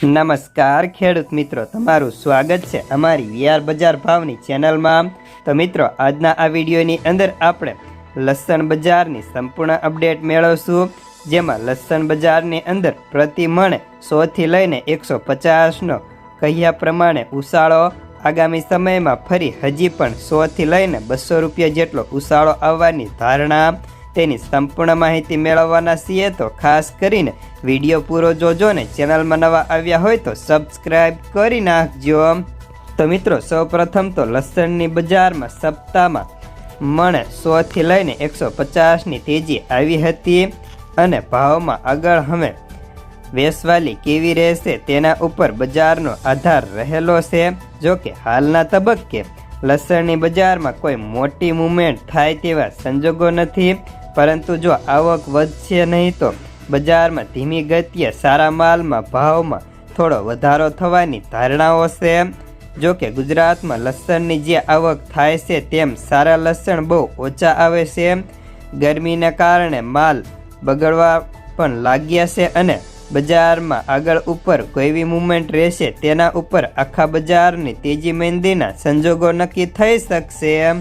નમસ્કાર ખેડૂત મિત્રો, તમારું સ્વાગત છે અમારી વીઆર બજાર ભાવની ચેનલમાં। તો મિત્રો, આજના આ વિડીયોની અંદર આપણે લસણ બજારની સંપૂર્ણ અપડેટ મેળવશું, જેમાં લસણ બજારની અંદર પ્રતિ મણ 100 થી લઈને 150નો કહ્યા પ્રમાણે ઉછાળો આગામી સમયમાં ફરી હજી પણ 100 થી લઈને 200 રૂપિયા જેટલો ઉછાળો આવવાની ધારણા, તેની સંપૂર્ણ માહિતી મેળવવાના છીએ। તો ખાસ કરીને વિડીયો પૂરો જોજો ને ચેનલમાં નવા આવ્યા હોય તો સબસ્ક્રાઈબ કરી નાખજો। તો મિત્રો, સૌપ્રથમ તો લસણની બજારમાં સપ્તાહમાં મણ 100 થી લઈને 150ની તેજી આવી હતી અને ભાવમાં આગળ હવે વેચવાલી કેવી રહેશે તેના ઉપર બજારનો આધાર રહેલો છે। જો કે હાલના તબક્કે લસણની બજારમાં કોઈ મોટી મૂવમેન્ટ થાય તેવા સંજોગો નથી, પરંતુ જો આવક વધશે નહીં તો બજારમાં ધીમી ગતિએ સારા માલમાં ભાવમાં થોડો વધારો થવાની ધારણાઓ છે। જો કે ગુજરાતમાં લસણની જે આવક થાય છે તેમ સારા લસણ બહુ ઓછા આવે છે। ગરમીને કારણે માલ બગડવા પણ લાગ્યા છે અને બજારમાં આગળ ઉપર કેવી મૂવમેન્ટ રહેશે તેના ઉપર આખા બજારની તેજી મંદીના સંજોગો નક્કી થઈ શકશે।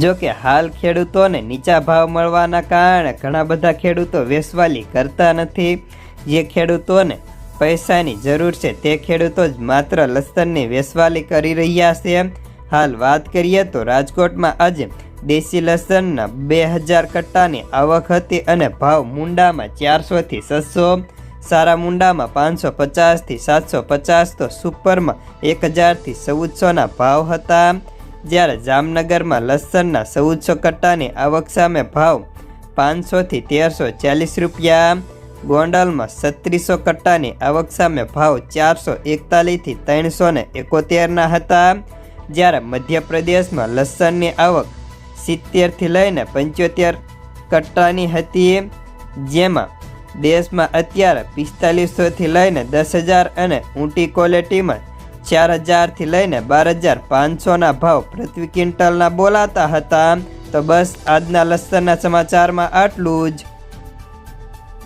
જો કે હાલ ખેડૂતોને નીચા ભાવ મળવાના કારણે ઘણા બધા ખેડૂતો વેચવાલી કરતા નથી। જે ખેડૂતોને પૈસાની જરૂર છે તે ખેડૂતો જ માત્ર લસણની વેચવાલી કરી રહ્યા છે। હાલ વાત કરીએ તો રાજકોટમાં આજે દેશી લસણના 2000 કટ્ટાની આવક હતી અને ભાવ મુંડામાં 400 થી 600, સારા મુંડામાં 550 થી 750, તો સુપરમાં 1000 થી 1400ના ભાવ હતા। જ્યારે જામનગરમાં લસણના 1400 કટ્ટાની આવક સામે ભાવ 500 થી 1340 રૂપિયા, ગોંડલમાં 3600 કટ્ટાની આવક સામે ભાવ 441 થી 371ના હતા। જ્યારે મધ્યપ્રદેશમાં લસણની આવક 70 થી લઈને 75 કટ્ટાની હતી, જેમાં દેશમાં અત્યારે 4500 થી લઈને 10,000 અને ઊંટી ક્વોલિટીમાં 4000 થી લઈને 12500ના ભાવ પ્રતિ ક્વિન્ટલના બોલાતા હતા। તો બસ આજના લસણના સમાચારમાં આટલું જ।